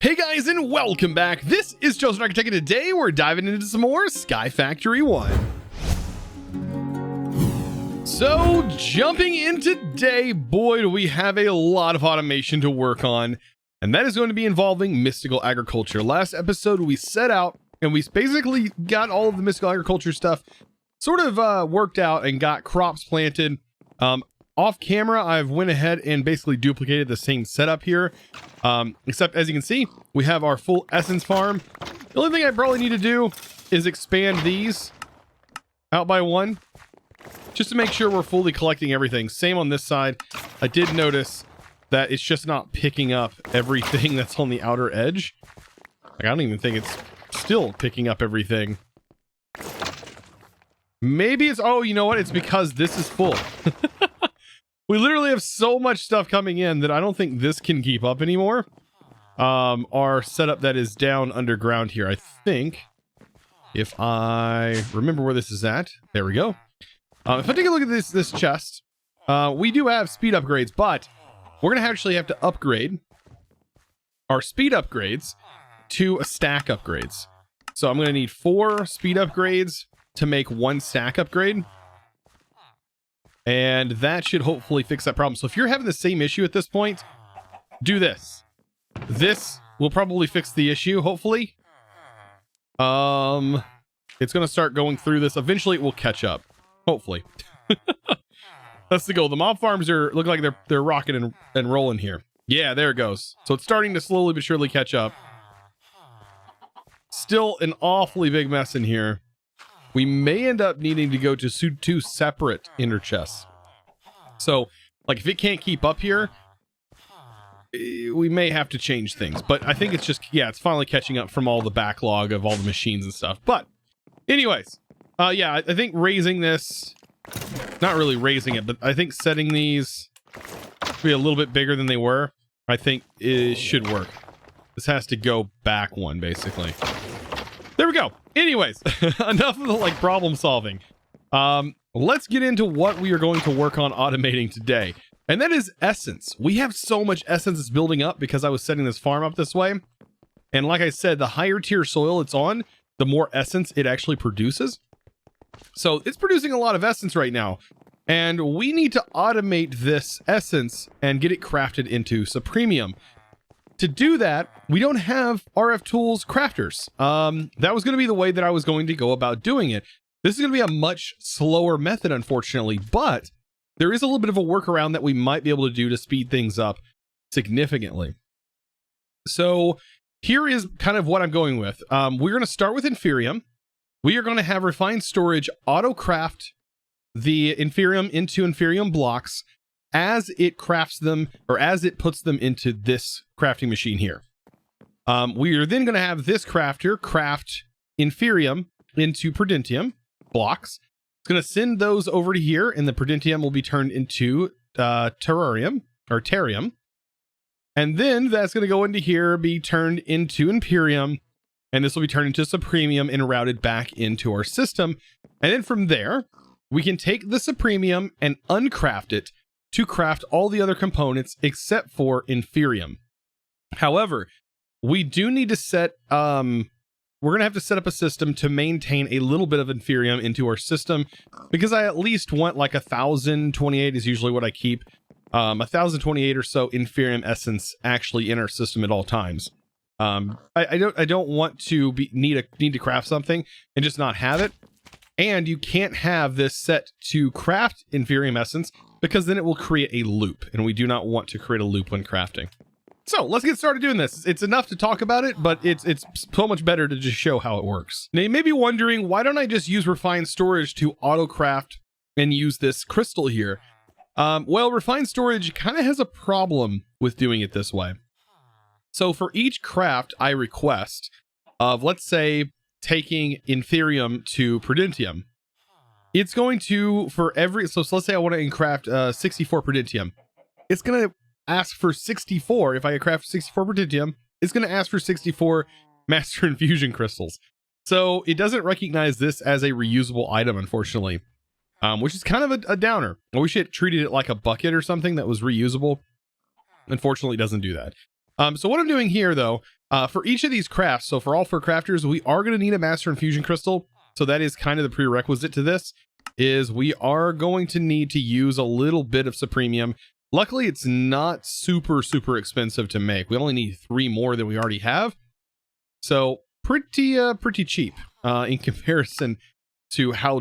Hey guys, and welcome back. This is ChosenArchitect, and today we're diving into some more SkyFactory One. So, jumping in today, boy, do we have a lot of automation to work on, and that is going to be involving mystical agriculture. Last episode, we set out, and we basically got all of the mystical agriculture stuff sort of worked out and got crops planted. Off camera, I've went ahead and basically duplicated the same setup here, except as you can see, we have our full essence farm. The only thing I probably need to do is expand these out by one, just to make sure we're fully collecting everything. Same on this side. I did notice that it's just not picking up everything that's on the outer edge. Like, I don't even think it's still picking up everything. Maybe it's, oh, you know what? It's because this is full. We literally have so much stuff coming in that I don't think this can keep up anymore. Our setup that is down underground here, I think, if I remember where this is at, there we go. If I take a look at this chest, we do have speed upgrades, but we're gonna actually have to upgrade our speed upgrades to a stack upgrades. So I'm gonna need 4 speed upgrades to make 1 stack upgrade. And that should hopefully fix that problem. So if you're having the same issue at this point, do this. This will probably fix the issue, hopefully. It's going to start going through this. Eventually it will catch up. Hopefully. That's the goal. The mob farms look like they're rocking and rolling here. Yeah, there it goes. So it's starting to slowly but surely catch up. Still an awfully big mess in here. We may end up needing to go to 2 separate inner chests. So, like, if it can't keep up here, we may have to change things. But I think it's just, yeah, it's finally catching up from all the backlog of all the machines and stuff. But, anyways, yeah, I think raising this, not really raising it, but I think setting these to be a little bit bigger than they were, I think it should work. This has to go back one, basically. There we go. Anyways, enough of the problem solving. Let's get into what we are going to work on automating today. And that is essence. We have so much essence that's building up because I was setting this farm up this way. And like I said, the higher tier soil it's on, the more essence it actually produces. So it's producing a lot of essence right now. And we need to automate this essence and get it crafted into Supremium. To do that, we don't have RF Tools crafters. That was going to be the way that I was going to go about doing it. This is going to be a much slower method, unfortunately, but there is a little bit of a workaround that we might be able to do to speed things up significantly. So here is kind of what I'm going with. We're going to start with Inferium. We are going to have Refined Storage auto-craft the Inferium into Inferium blocks as it crafts them, or as it puts them into this crafting machine here. We are then going to have this crafter craft Inferium into Prudentium blocks. It's going to send those over to here, and the Prudentium will be turned into Terrarium, or Terrium. And then that's going to go into here, be turned into Imperium, and this will be turned into Supremium and routed back into our system. And then from there, we can take the Supremium and uncraft it to craft all the other components except for Inferium. However, we do need to set, we're going to have to set up a system to maintain a little bit of Inferium into our system, because I at least want like 1028 is usually what I keep. 1028 or so Inferium essence actually in our system at all times. I don't want to need to craft something and just not have it. And you can't have this set to craft Inferium essence, because then it will create a loop, and we do not want to create a loop when crafting. So let's get started doing this. It's enough to talk about it, but it's so much better to just show how it works. Now you may be wondering, why don't I just use Refined Storage to auto craft and use this crystal here? Well, Refined Storage kind of has a problem with doing it this way. So for each craft I request of, let's say, taking Inferium to Prudentium, it's going to, for every, so let's say I want to craft 64 Prudentium. It's going to ask for 64. If I craft 64 Prudentium, it's going to ask for 64 Master Infusion Crystals. So it doesn't recognize this as a reusable item, unfortunately, which is kind of a downer. I wish it treated it like a bucket or something that was reusable. Unfortunately, it doesn't do that. So what I'm doing here, though, For each of these crafts, so for all 4 crafters, we are going to need a Master Infusion Crystal. So that is kind of the prerequisite to this, is we are going to need to use a little bit of Supremium. Luckily, it's not super, super expensive to make. We only need 3 more than we already have. So pretty cheap in comparison to how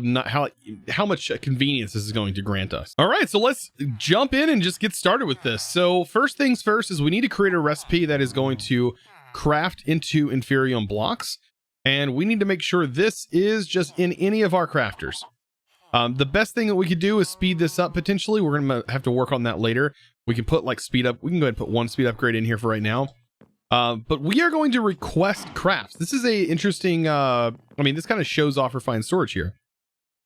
much convenience this is going to grant us. All right, so let's jump in and just get started with this. So first things first is we need to create a recipe that is going to craft into Inferium blocks. And we need to make sure this is just in any of our crafters. The best thing that we could do is speed this up potentially. We're going to have to work on that later. We can put like speed up. We can go ahead and put 1 speed upgrade in here for right now. But we are going to request crafts. This is a interesting, I mean, this kind of shows off refined storage here.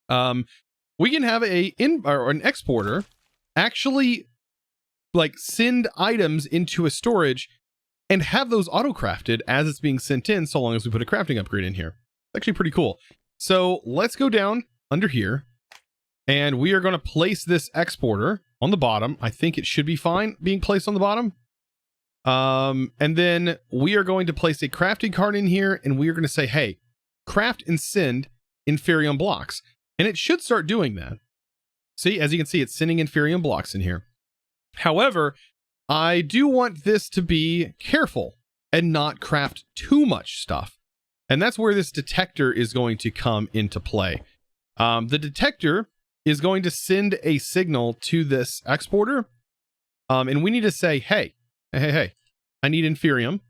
We can have an exporter actually like send items into a storage and have those auto-crafted as it's being sent in, so long as we put a crafting upgrade in here. It's actually pretty cool. So let's go down under here, and we are going to place this exporter on the bottom. I think it should be fine being placed on the bottom. And then we are going to place a crafting card in here, and we are going to say, hey, craft and send Inferium blocks. And it should start doing that. See, as you can see, it's sending Inferium blocks in here. However, I do want this to be careful and not craft too much stuff. And that's where this detector is going to come into play. The detector is going to send a signal to this exporter. And we need to say, hey, I need Inferium.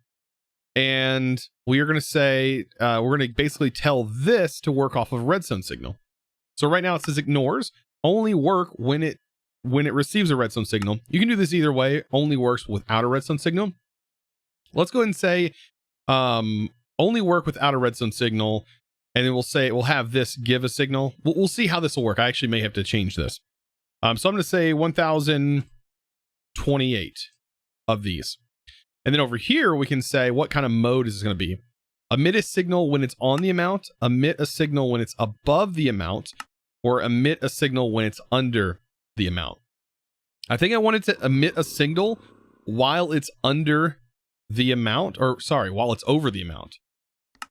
And we are going to say, we're going to basically tell this to work off of a redstone signal. So right now it says ignores, only work when it receives a redstone signal. You can do this either way, only works without a redstone signal. Let's go ahead and say only work without a redstone signal, and then we'll have this give a signal. We'll see how this will work. I actually may have to change this. So I'm going to say 1028 of these. And then over here, we can say what kind of mode is this going to be. Emit a signal when it's on the amount, emit a signal when it's above the amount, or emit a signal when it's under the amount. I think I wanted to emit a signal while it's under the amount, or sorry, while it's over the amount.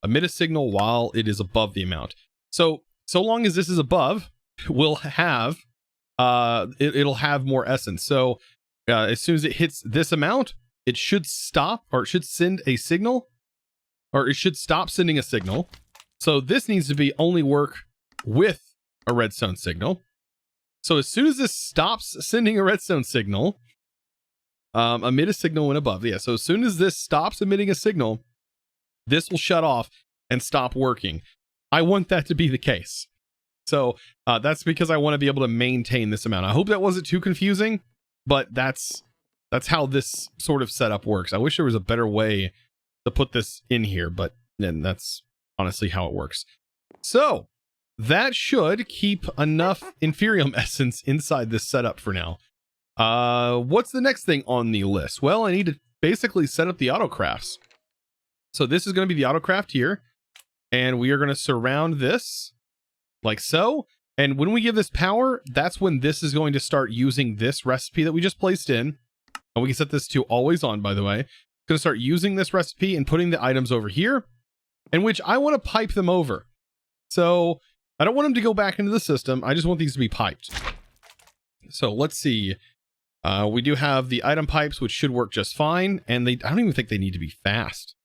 Emit a signal while it is above the amount. So long as this is above, we'll have it'll have more essence. So as soon as it hits this amount, it should stop, or it should send a signal, or it should stop sending a signal. So this needs to be only work with a redstone signal. So as soon as this stops sending a redstone signal, emit a signal when above. Yeah, so as soon as this stops emitting a signal, this will shut off and stop working. I want that to be the case. So that's because I want to be able to maintain this amount. I hope that wasn't too confusing, but that's how this sort of setup works. I wish there was a better way to put this in here, but then that's honestly how it works. So that should keep enough Inferium essence inside this setup for now. What's the next thing on the list? Well, I need to basically set up the autocrafts. So this is going to be the autocraft here, and we are going to surround this like so. And when we give this power, that's when this is going to start using this recipe that we just placed in. And we can set this to always on, by the way. It's going to start using this recipe and putting the items over here, in which I want to pipe them over. So I don't want them to go back into the system. I just want these to be piped. So let's see. We do have the item pipes, which should work just fine. And I don't even think they need to be fast.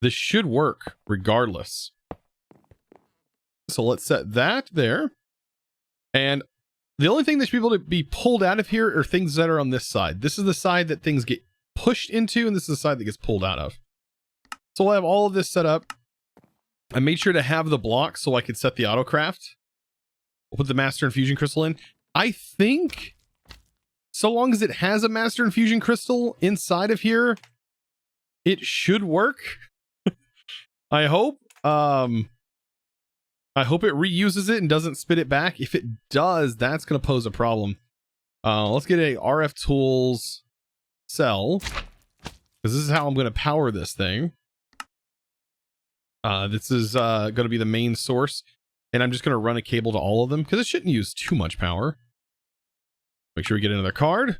This should work regardless. So let's set that there. And the only thing that should be able to be pulled out of here are things that are on this side. This is the side that things get pushed into, and this is the side that gets pulled out of. So we'll have all of this set up. I made sure to have the block so I could set the autocraft. We'll put the Master Infusion Crystal in. I think so long as it has a Master Infusion Crystal inside of here, it should work. I hope. I hope it reuses it and doesn't spit it back. If it does, that's going to pose a problem. Let's get a RF Tools cell, because this is how I'm going to power this thing. This is going to be the main source, and I'm just going to run a cable to all of them because it shouldn't use too much power. Make sure we get another card.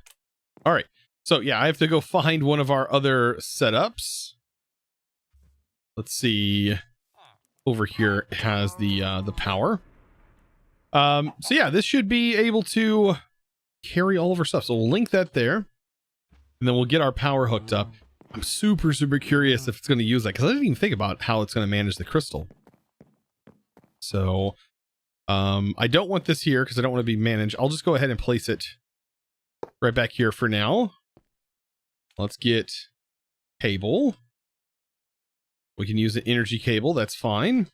All right. So yeah, I have to go find one of our other setups. let's see. Over here has the power. So yeah, this should be able to carry all of our stuff. So we'll link that there, and then we'll get our power hooked up. I'm super curious if it's going to use that, because I didn't even think about how it's going to manage the crystal. So I don't want this here because I don't want to be managed. I'll just go ahead and place it right back here for now. Let's get cable. We can use an energy cable. That's fine.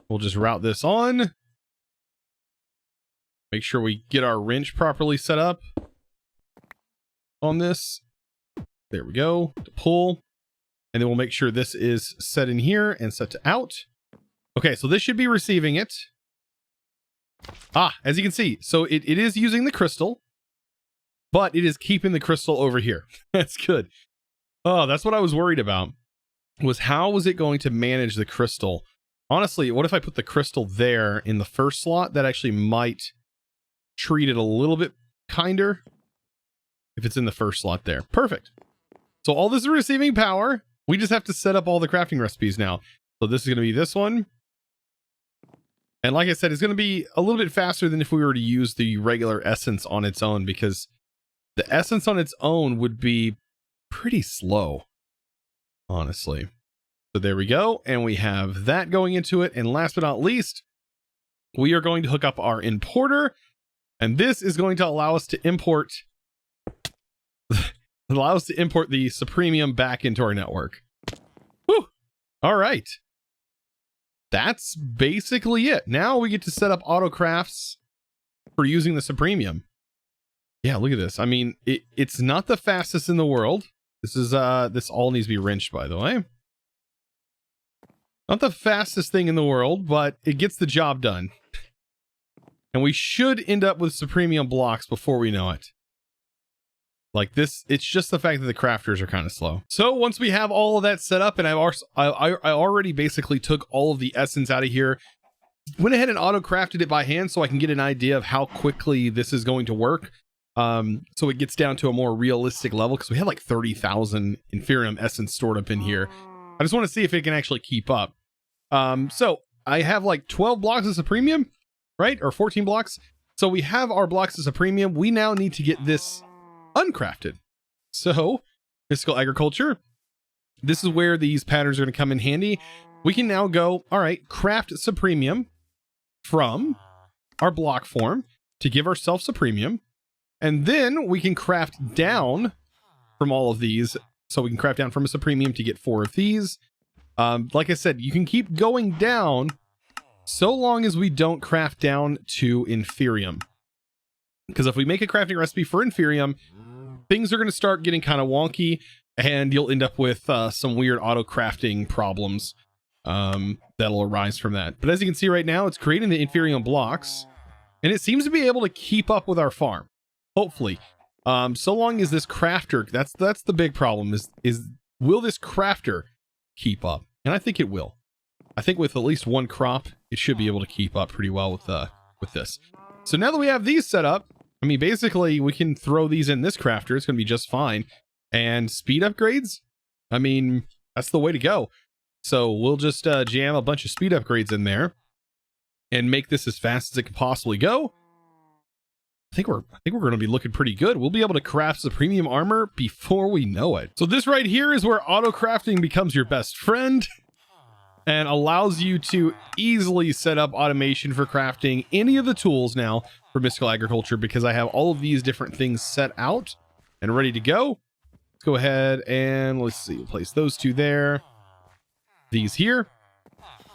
We'll just route this on. Make sure we get our wrench properly set up on this. There we go. To pull. And then we'll make sure this is set in here and set to out. Okay, so this should be receiving it. Ah, as you can see, so it is using the crystal, but it is keeping the crystal over here. That's good. Oh, that's what I was worried about, was how was it going to manage the crystal? Honestly, what if I put the crystal there in the first slot? That actually might treat it a little bit kinder if it's in the first slot there. Perfect. So all this is receiving power. We just have to set up all the crafting recipes now. So this is going to be this one. And like I said, it's going to be a little bit faster than if we were to use the regular essence on its own, because the essence on its own would be pretty slow, honestly. So there we go. And we have that going into it. And last but not least, we are going to hook up our importer. And this is going to allow us to import the Supremium back into our network. Whew. All right. That's basically it. Now we get to set up auto crafts for using the Supremium. Yeah, look at this. I mean, it's not the fastest in the world. This is this all needs to be wrenched, by the way. Not the fastest thing in the world, but it gets the job done. And we should end up with Supremium blocks before we know it. Like this, it's just the fact that the crafters are kind of slow. So once we have all of that set up, and I already basically took all of the essence out of here, went ahead and auto crafted it by hand so I can get an idea of how quickly this is going to work. So it gets down to a more realistic level, because we had like 30,000 Inferium essence stored up in here. I just want to see if it can actually keep up. So I have like 12 blocks of Supremium, right? Or 14 blocks. So we have our blocks of Supremium. We now need to get this uncrafted. So Mystical Agriculture, this is where these patterns are going to come in handy. We can now go, all right, craft Supremium from our block form to give ourselves Supremium. And then we can craft down from all of these. So we can craft down from a Supremium to get 4 of these. Like I said, you can keep going down so long as we don't craft down to Inferium. Because if we make a crafting recipe for Inferium, things are going to start getting kind of wonky, and you'll end up with some weird auto crafting problems that'll arise from that. But as you can see right now, it's creating the Inferium blocks, and it seems to be able to keep up with our farm. Hopefully. So long as this crafter, that's the big problem, is will this crafter keep up? And I think it will. I think with at least one crop, it should be able to keep up pretty well with this. So now that we have these set up, I mean, basically we can throw these in this crafter. It's going to be just fine. And speed upgrades, I mean, that's the way to go. So we'll just jam a bunch of speed upgrades in there and make this as fast as it can possibly go. I think we're going to be looking pretty good. We'll be able to craft the premium armor before we know it. So this right here is where auto crafting becomes your best friend and allows you to easily set up automation for crafting any of the tools now for Mystical Agriculture, because I have all of these different things set out and ready to go. Let's go ahead and let's see, place those two there, these here.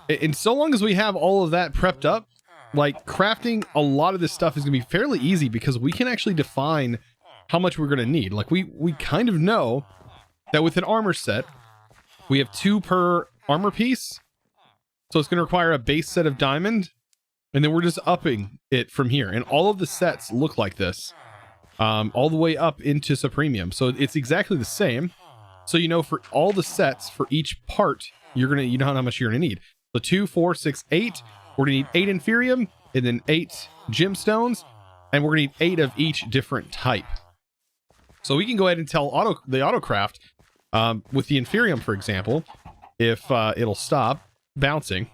And so long as we have all of that prepped up, like crafting a lot of this stuff is going to be fairly easy, because we can actually define how much we're going to need. Like we kind of know that with an armor set, we have 2 per armor piece. So it's going to require a base set of diamond, and then we're just upping it from here. And all of the sets look like this, all the way up into Supremium. So it's exactly the same. So you know, for all the sets for each part, you know how much you're going to need. So 2, 4, 6, 8. We're going to need 8 Inferium, and then 8 gemstones, and we're going to need 8 of each different type. So we can go ahead and tell the autocraft, With the Inferium, for example, if it'll stop bouncing,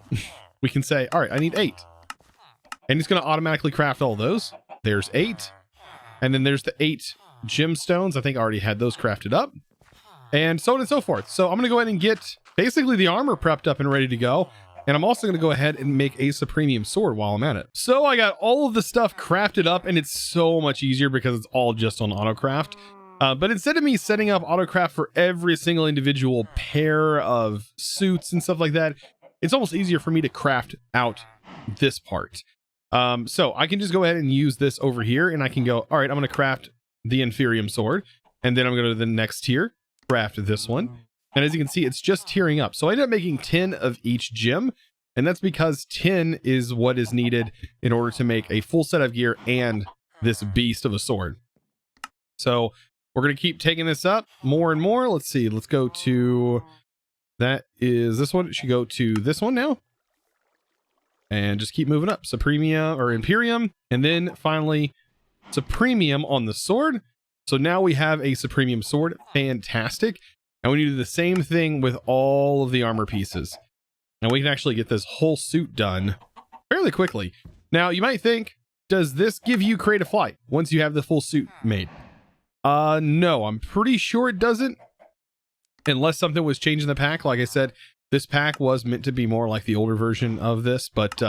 we can say, all right, I need 8. And it's going to automatically craft all those. There's 8. And then there's the 8 gemstones. I think I already had those crafted up. And so on and so forth. So I'm going to go ahead and get basically the armor prepped up and ready to go. And I'm also going to go ahead and make a Supremium sword while I'm at it. So I got all of the stuff crafted up, and it's so much easier because it's all just on autocraft. But instead of me setting up autocraft for every single individual pair of suits and stuff like that, it's almost easier for me to craft out this part. So I can just go ahead and use this over here, and I can go, all right, I'm going to craft the Inferium sword, and then I'm going to go to the next tier, craft this one. And as you can see, it's just tiering up. So I ended up making 10 of each gem, and that's because 10 is what is needed in order to make a full set of gear and this beast of a sword. So we're going to keep taking this up more and more. Let's see. Let's go to, that is this one. It should go to this one now. And just keep moving up. Supremia or Imperium. And then finally Supremium on the sword. So now we have a Supremium sword. Fantastic. And we need to do the same thing with all of the armor pieces. And we can actually get this whole suit done fairly quickly. Now you might think, does this give you creative flight once you have the full suit made? No, I'm pretty sure it doesn't. Unless something was changed in the pack. Like I said, this pack was meant to be more like the older version of this, but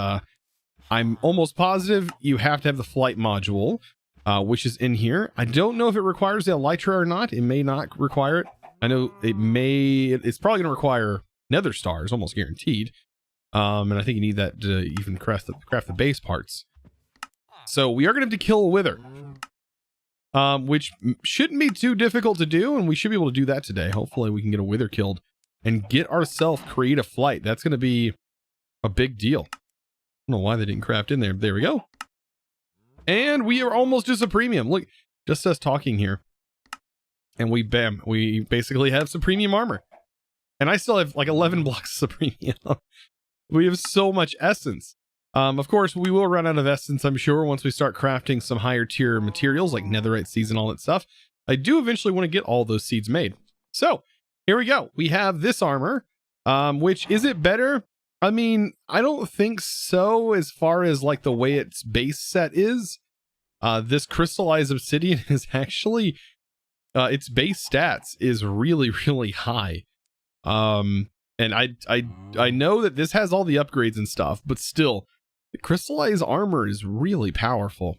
I'm almost positive you have to have the flight module, which is in here. I don't know if it requires the elytra or not. It may not require it. I know it may, it's probably going to require nether stars, almost guaranteed. And I think you need that to even craft the base parts. So we are going to have to kill a wither, which shouldn't be too difficult to do. And we should be able to do that today. Hopefully we can get a wither killed and get ourselves creative flight. That's going to be a big deal. I don't know why they didn't craft in there. There we go. And we are almost to Supremium. Look, just us talking here. And we basically have Supremium armor. And I still have like 11 blocks of Supremium. We have so much essence. Of course, we will run out of essence, I'm sure, once we start crafting some higher tier materials like netherite seeds and all that stuff. I do eventually want to get all those seeds made. So here we go. We have this armor, which, is it better? I mean, I don't think so as far as like the way its base set is. This crystallized obsidian is actually, its base stats is really, really high. And I know that this has all the upgrades and stuff, but still, the crystallized armor is really powerful.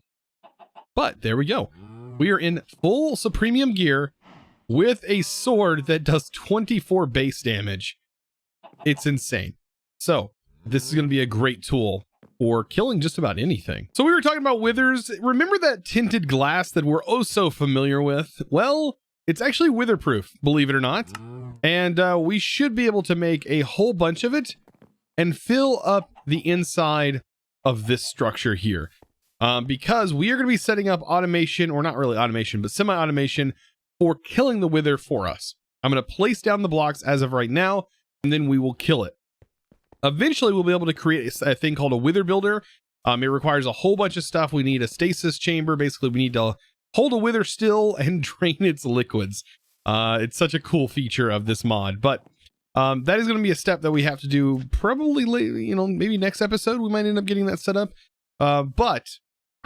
But there we go. We are in full Supremium gear with a sword that does 24 base damage. It's insane. So this is going to be a great tool for killing just about anything. So we were talking about withers. Remember that tinted glass that we're oh so familiar with? Well, it's actually witherproof, believe it or not. And we should be able to make a whole bunch of it and fill up the inside of this structure here. Because we are going to be setting up automation, or not really automation, but semi-automation for killing the wither for us. I'm going to place down the blocks as of right now, and then we will kill it. Eventually, we'll be able to create a thing called a wither builder. It requires a whole bunch of stuff. We need a stasis chamber. Basically, we need to hold a wither still and drain its liquids. It's such a cool feature of this mod, but that is going to be a step that we have to do probably, maybe next episode. We might end up getting that set up. But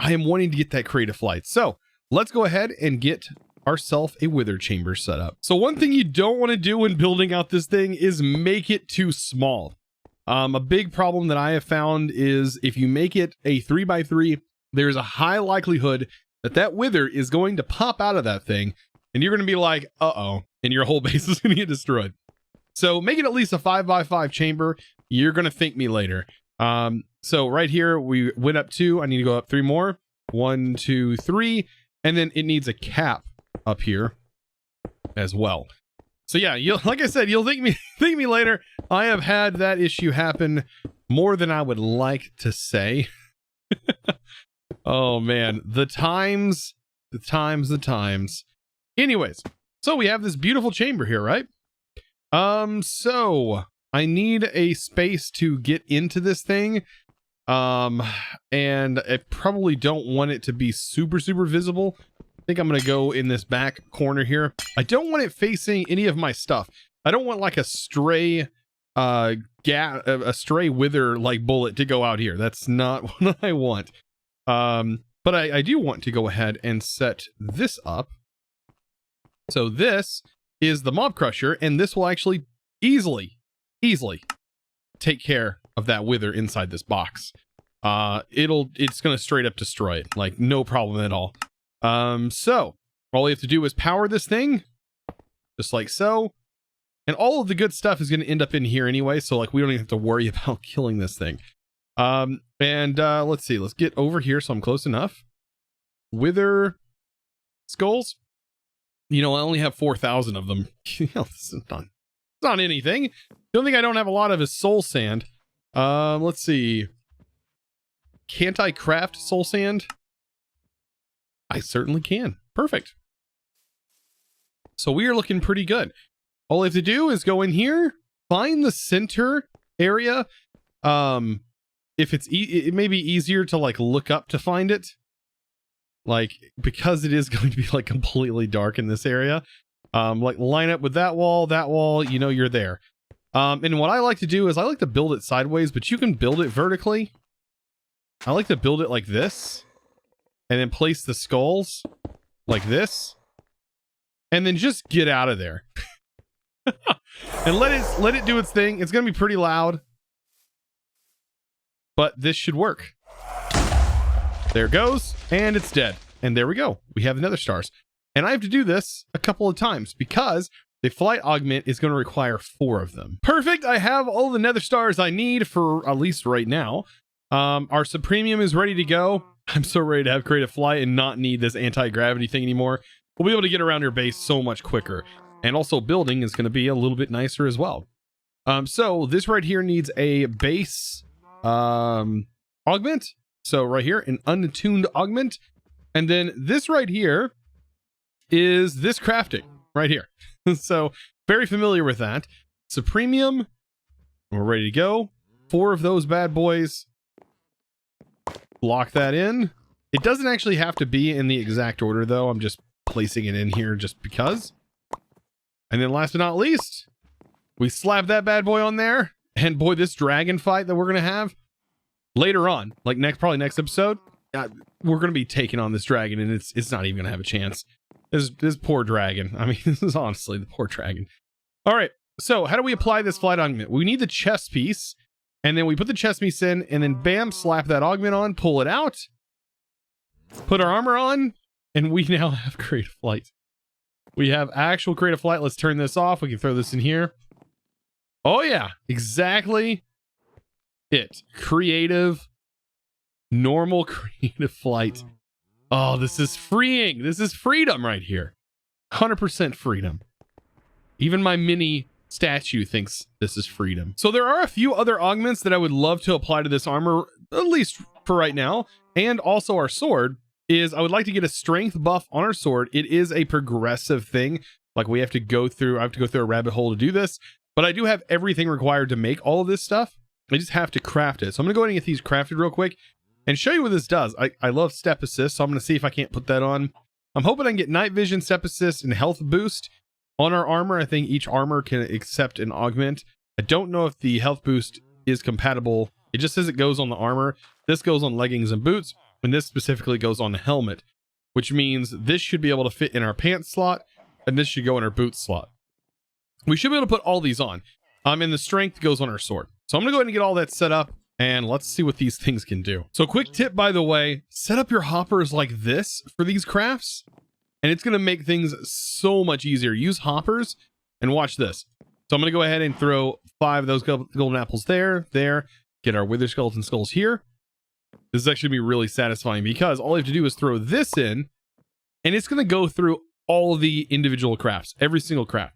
I am wanting to get that creative flight. So let's go ahead and get ourselves a wither chamber set up. So one thing you don't want to do when building out this thing is make it too small. A big problem that I have found is if you make it a 3x3, there's a high likelihood that that wither is going to pop out of that thing, and you're going to be like, uh-oh, and your whole base is going to get destroyed. So make it at least a 5x5 chamber. You're going to thank me later. So right here, we went up 2. I need to go up 3 more. 1, 2, 3. And then it needs a cap up here as well. So yeah, like I said, you'll thank me later. I have had that issue happen more than I would like to say. Oh man, the times. Anyways, so we have this beautiful chamber here, right? So I need a space to get into this thing. And I probably don't want it to be super visible. think I'm going to go in this back corner here. I don't want it facing any of my stuff. I don't want like a stray stray wither like bullet to go out here. That's not what I want. But I do want to go ahead and set this up. So this is the mob crusher, and this will actually easily take care of that wither inside this box. It's going to straight up destroy it, like no problem at all. So all you have to do is power this thing just like so. And all of the good stuff is going to end up in here anyway. So like, we don't even have to worry about killing this thing. Let's see, let's get over here. So I'm close enough. Wither skulls. You know, I only have 4,000 of them. You know, this is not anything. The only thing I don't have a lot of is soul sand. Let's see. Can't I craft soul sand? I certainly can. Perfect. So we are looking pretty good. All I have to do is go in here, find the center area. If it may be easier to like look up to find it, like, because it is going to be like completely dark in this area. Like line up with that wall, you know, you're there. And what I like to do is I like to build it sideways, but you can build it vertically. I like to build it like this and then place the skulls like this and then just get out of there. And let it do its thing. It's going to be pretty loud, but this should work. There it goes, and it's dead. And there we go. We have the nether stars. And I have to do this a couple of times because the flight augment is going to require 4 of them. Perfect. I have all the nether stars I need for at least right now. Our supremium is ready to go. I'm so ready to have creative flight and not need this anti-gravity thing anymore. We'll be able to get around our base so much quicker. And also building is going to be a little bit nicer as well. So this right here needs a base augment. So right here, an untuned augment. And then this right here is this crafting right here. So very familiar with that. Supremium, we're ready to go. 4 of those bad boys. Lock that in. It doesn't actually have to be in the exact order though. I'm just placing it in here just because. And then last but not least, we slap that bad boy on there. And boy, this dragon fight that we're going to have later on, like probably next episode, we're going to be taking on this dragon and it's not even going to have a chance. This poor dragon. I mean, this is honestly the poor dragon. All right. So how do we apply this flight augment? We need the chest piece, and then we put the chest piece in and then bam, slap that augment on, pull it out, put our armor on, and we now have creative flight. We have actual creative flight. Let's turn this off. We can throw this in here. Oh yeah, exactly it. Creative, normal creative flight. Oh, this is freeing. This is freedom right here. 100% freedom. Even my mini statue thinks this is freedom. So there are a few other augments that I would love to apply to this armor, at least for right now. And also our sword is, I would like to get a strength buff on our sword. It is a progressive thing. Like I have to go through a rabbit hole to do this, but I do have everything required to make all of this stuff. I just have to craft it. So I'm going to go ahead and get these crafted real quick and show you what this does. I love step assist, so I'm going to see if I can't put that on. I'm hoping I can get night vision, step assist, and health boost on our armor. I think each armor can accept an augment. I don't know if the health boost is compatible. It just says it goes on the armor. This goes on leggings and boots, and this specifically goes on the helmet, which means this should be able to fit in our pants slot, and this should go in our boot slot. We should be able to put all these on. And the strength goes on our sword. So I'm going to go ahead and get all that set up, and let's see what these things can do. So quick tip, by the way, set up your hoppers like this for these crafts, and it's going to make things so much easier. Use hoppers, and watch this. So I'm going to go ahead and throw 5 of those golden apples there, get our wither skeleton skulls here. This is actually going to be really satisfying because all I have to do is throw this in, and it's going to go through all the individual crafts, every single craft.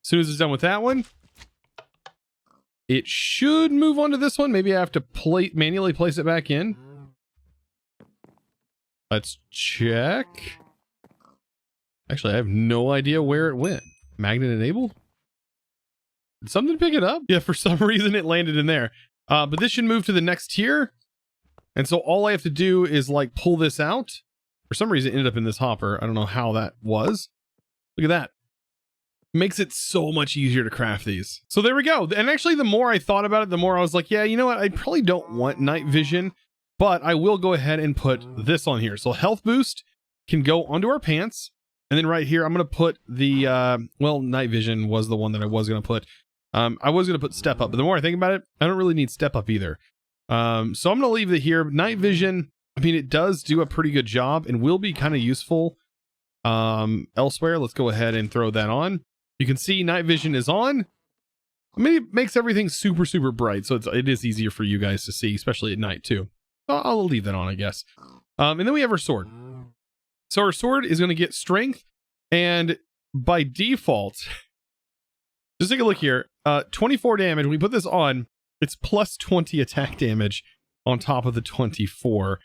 As soon as it's done with that one, it should move on to this one. Maybe I have to manually place it back in. Let's check. Actually, I have no idea where it went. Magnet enabled? Did something pick it up? Yeah, for some reason it landed in there. But this should move to the next tier. And so all I have to do is like pull this out For some reason, it ended up in this hopper. I don't know how that was. Look at that. Makes it so much easier to craft these. So there we go. And actually, the more I thought about it, the more I was like, yeah, you know what? I probably don't want night vision, but I will go ahead and put this on here. So health boost can go onto our pants. And then right here, I'm going to put the, well, night vision was the one that I was going to put. I was going to put step up, but the more I think about it, I don't really need step up either. So I'm going to leave it here. Night vision, I mean, it does do a pretty good job and will be kind of useful elsewhere. Let's go ahead and throw that on. You can see night vision is on. I mean, it makes everything super, super bright. So it is easier for you guys to see, especially at night too. So I'll leave that on, I guess. And then we have our sword. So our sword is going to get strength, and by default, just take a look here, 24 damage. When we put this on, it's plus 20 attack damage on top of the 24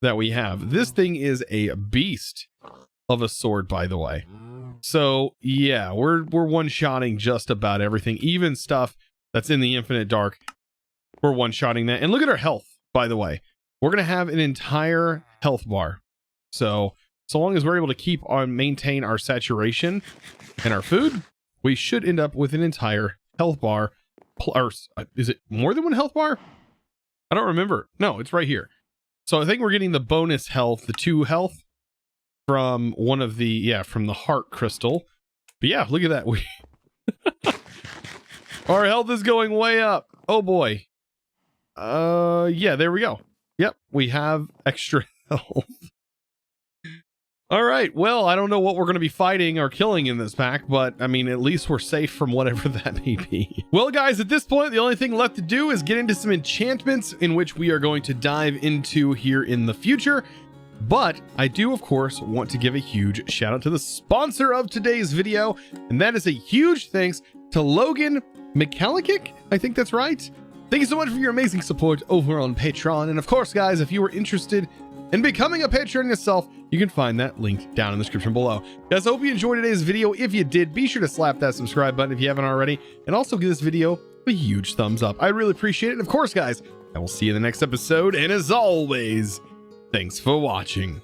that we have. This thing is a beast of a sword, by the way. So yeah, we're one-shotting just about everything, even stuff that's in the Infinite Dark. We're one-shotting that. And look at our health, by the way. We're going to have an entire health bar. So long as we're able to keep on maintain our saturation and our food, we should end up with an entire health bar. Or is it more than one health bar? I don't remember. No, it's right here. So I think we're getting the bonus health, the 2 health from one of the, yeah, from the heart crystal. But yeah, look at that. We our health is going way up. Oh boy. Yeah, there we go. Yep, we have extra health. All right, well, I don't know what we're going to be fighting or killing in this pack, but I mean, at least we're safe from whatever that may be. Well, guys, at this point, the only thing left to do is get into some enchantments, in which we are going to dive into here in the future. But I do, of course, want to give a huge shout out to the sponsor of today's video, and that is a huge thanks to Logan McCallikick. I think that's right. Thank you so much for your amazing support over on Patreon. And of course, guys, if you were interested in becoming a patron yourself, you can find that link down in the description below. Guys, I hope you enjoyed today's video. If you did, be sure to slap that subscribe button if you haven't already, and also give this video a huge thumbs up. I really appreciate it. And of course, guys, I will see you in the next episode. And as always, thanks for watching.